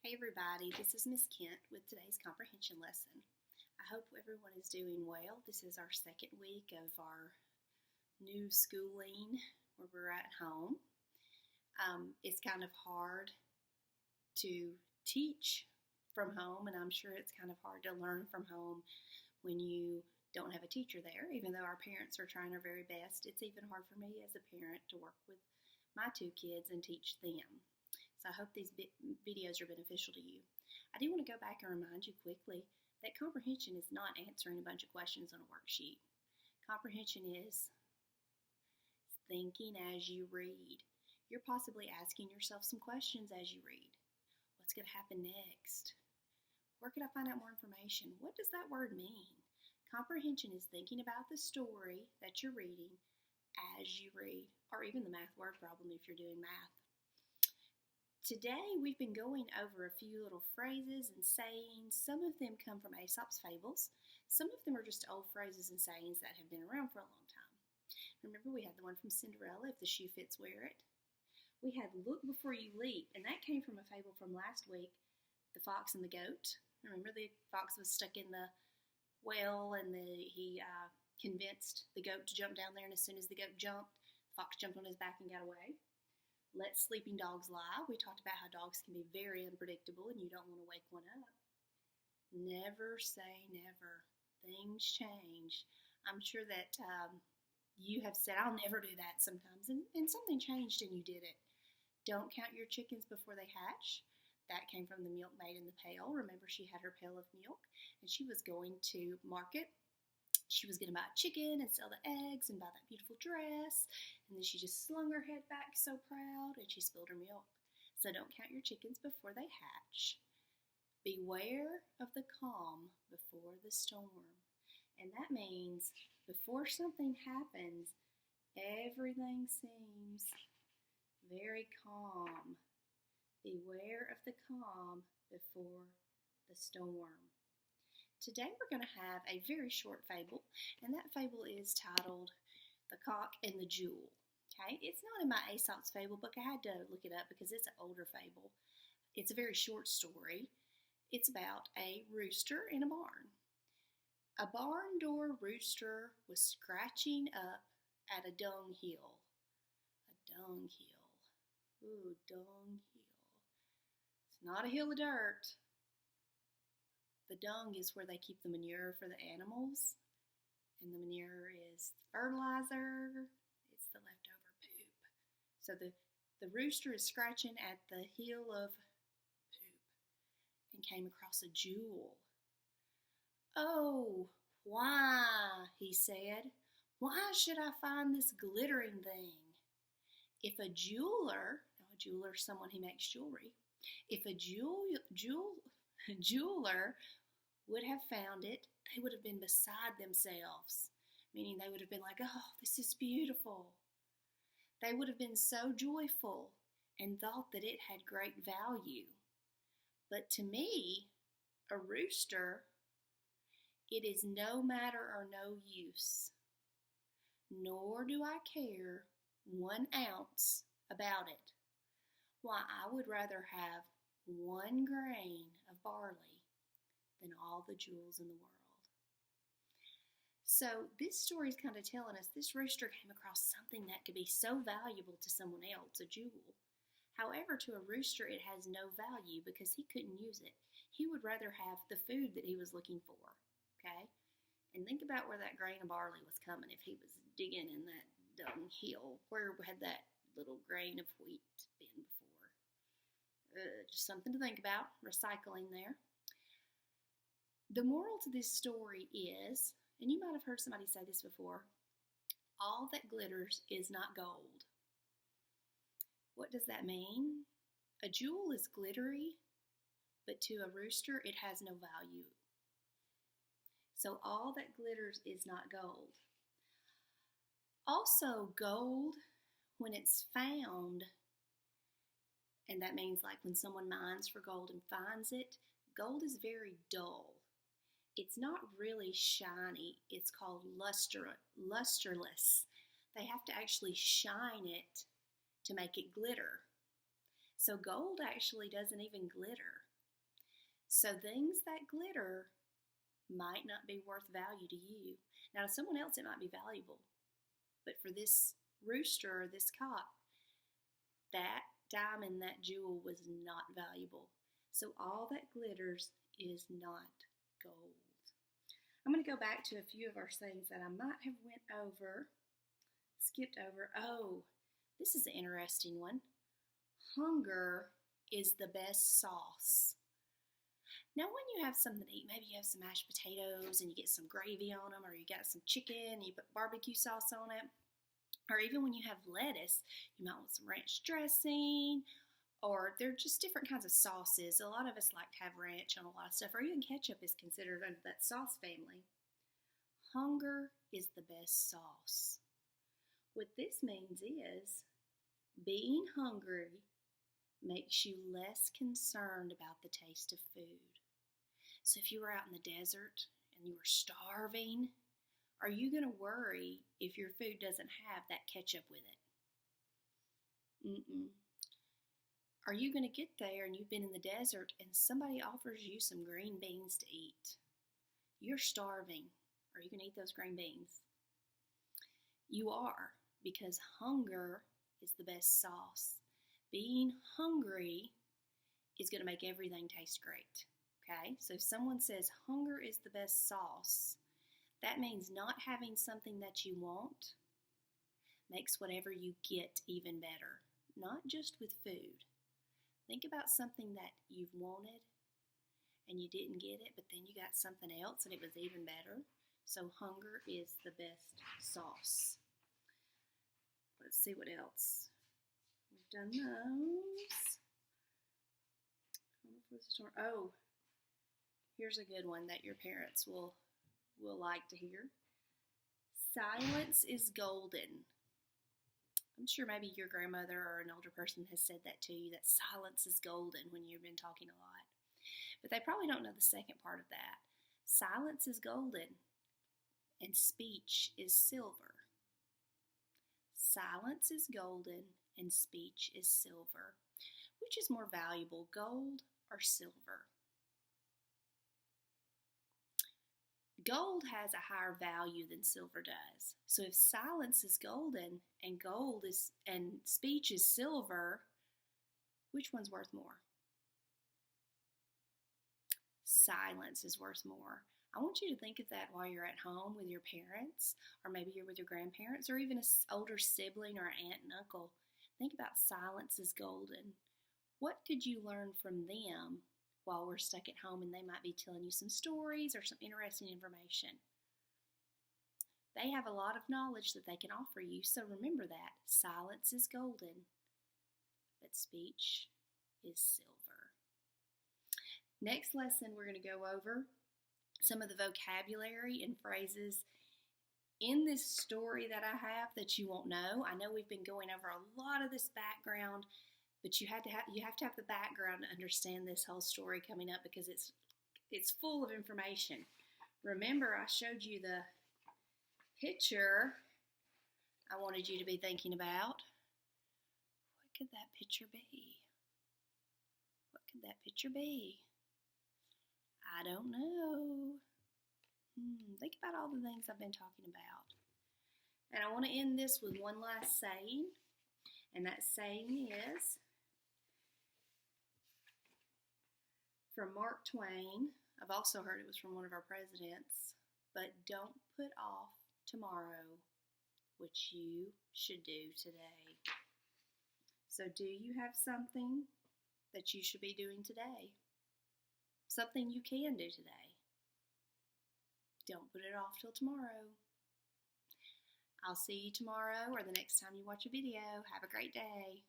Hey everybody, this is Miss Kent with today's comprehension lesson. I hope everyone is doing well. This is our second week of our new schooling where we're at home. It's kind of hard to teach from home, and I'm sure it's kind of hard to learn from home when you don't have a teacher there. Even though our parents are trying their very best, it's even hard for me as a parent to work with my two kids and teach them. So I hope these videos are beneficial to you. I do want to go back and remind you quickly that comprehension is not answering a bunch of questions on a worksheet. Comprehension is thinking as you read. You're possibly asking yourself some questions as you read. What's going to happen next? Where can I find out more information? What does that word mean? Comprehension is thinking about the story that you're reading as you read, or even the math word problem if you're doing math. Today we've been going over a few little phrases and sayings. Some of them come from Aesop's Fables. Some of them are just old phrases and sayings that have been around for a long time. Remember, we had the one from Cinderella, if the shoe fits, wear it. We had look before you leap, and that came from a fable from last week, the fox and the goat. Remember, the fox was stuck in the well, and he convinced the goat to jump down there, and as soon as the goat jumped, the fox jumped on his back and got away. Let sleeping dogs lie. We talked about how dogs can be very unpredictable and you don't want to wake one up. Never say never. Things change. I'm sure that you have said, I'll never do that sometimes, and something changed and you did it. Don't count your chickens before they hatch. That came from the milkmaid in the pail. Remember, she had her pail of milk and she was going to market. She was going to buy a chicken and sell the eggs and buy that beautiful dress. And then she just slung her head back so proud and she spilled her milk. So don't count your chickens before they hatch. Beware of the calm before the storm. And that means before something happens, everything seems very calm. Beware of the calm before the storm. Today we're going to have a very short fable, and that fable is titled The Cock and the Jewel. Okay, it's not in my Aesop's Fable book. I had to look it up because it's an older fable. It's a very short story. It's about a rooster in a barn. A barn door rooster was scratching up at a dung hill. A dung hill. Ooh, dung hill. It's not a hill of dirt. The dung is where they keep the manure for the animals, and the manure is fertilizer. It's the leftover poop. So the rooster is scratching at the hill of poop and came across a jewel. Oh, why, he said, why should I find this glittering thing? If a jeweler, now a jeweler is someone who makes jewelry, if a jeweler would have found it, they would have been beside themselves, meaning they would have been like, oh, this is beautiful. They would have been so joyful and thought that it had great value. But to me, a rooster, it is no matter or no use, nor do I care 1 ounce about it. Why, I would rather have 1 grain of barley than all the jewels in the world. So this story is kind of telling us this rooster came across something that could be so valuable to someone else, a jewel. However, to a rooster, it has no value because he couldn't use it. He would rather have the food that he was looking for, okay? And think about where that grain of barley was coming if he was digging in that dung hill. Where had that little grain of wheat been before? Just something to think about, recycling there. The moral to this story is, and you might have heard somebody say this before, all that glitters is not gold. What does that mean? A jewel is glittery, but to a rooster it has no value. So all that glitters is not gold. Also, gold, when it's found, and that means like when someone mines for gold and finds it, gold is very dull. It's not really shiny. It's called lusterless. They have to actually shine it to make it glitter. So gold actually doesn't even glitter. So things that glitter might not be worth value to you. Now, to someone else, it might be valuable. But for this rooster or this cock, that diamond, that jewel was not valuable. So all that glitters is not gold. I'm going to go back to a few of our sayings that I might have skipped over. Oh, this is an interesting one. Hunger is the best sauce. Now, when you have something to eat, maybe you have some mashed potatoes and you get some gravy on them, or you got some chicken and you put barbecue sauce on it, or even when you have lettuce, you might want some ranch dressing, or they're just different kinds of sauces. A lot of us like to have ranch on a lot of stuff, or even ketchup is considered under that sauce family. Hunger is the best sauce. What this means is being hungry makes you less concerned about the taste of food. So if you were out in the desert and you were starving, are you going to worry if your food doesn't have that ketchup with it? Are you going to get there and you've been in the desert and somebody offers you some green beans to eat? You're starving. Are you going to eat those green beans? You are, because hunger is the best sauce. Being hungry is going to make everything taste great. Okay, so if someone says hunger is the best sauce, that means not having something that you want makes whatever you get even better. Not just with food. Think about something that you've wanted and you didn't get it, but then you got something else and it was even better. So hunger is the best sauce. Let's see what else. We've done those. Oh, here's a good one that your parents will like to hear. Silence is golden. I'm sure maybe your grandmother or an older person has said that to you, that silence is golden when you've been talking a lot. But they probably don't know the second part of that. Silence is golden and speech is silver. Silence is golden and speech is silver. Which is more valuable, gold or silver? Gold has a higher value than silver does. So if silence is golden and speech is silver, which one's worth more? Silence is worth more. I want you to think of that while you're at home with your parents, or maybe you're with your grandparents, or even an older sibling or aunt and uncle. Think about silence is golden. What could you learn from them while we're stuck at home and they might be telling you some stories or some interesting information? They have a lot of knowledge that they can offer you, so remember that. Silence is golden, but speech is silver. Next lesson, we're going to go over some of the vocabulary and phrases in this story that I have that you won't know. I know we've been going over a lot of this background, but you have to have the background to understand this whole story coming up, because it's full of information. Remember, I showed you the picture I wanted you to be thinking about. What could that picture be? What could that picture be? I don't know. Think about all the things I've been talking about. And I want to end this with one last saying. And that saying is from Mark Twain. I've also heard it was from one of our presidents. But don't put off tomorrow what you should do today. So do you have something that you should be doing today? Something you can do today. Don't put it off till tomorrow. I'll see you tomorrow or the next time you watch a video. Have a great day.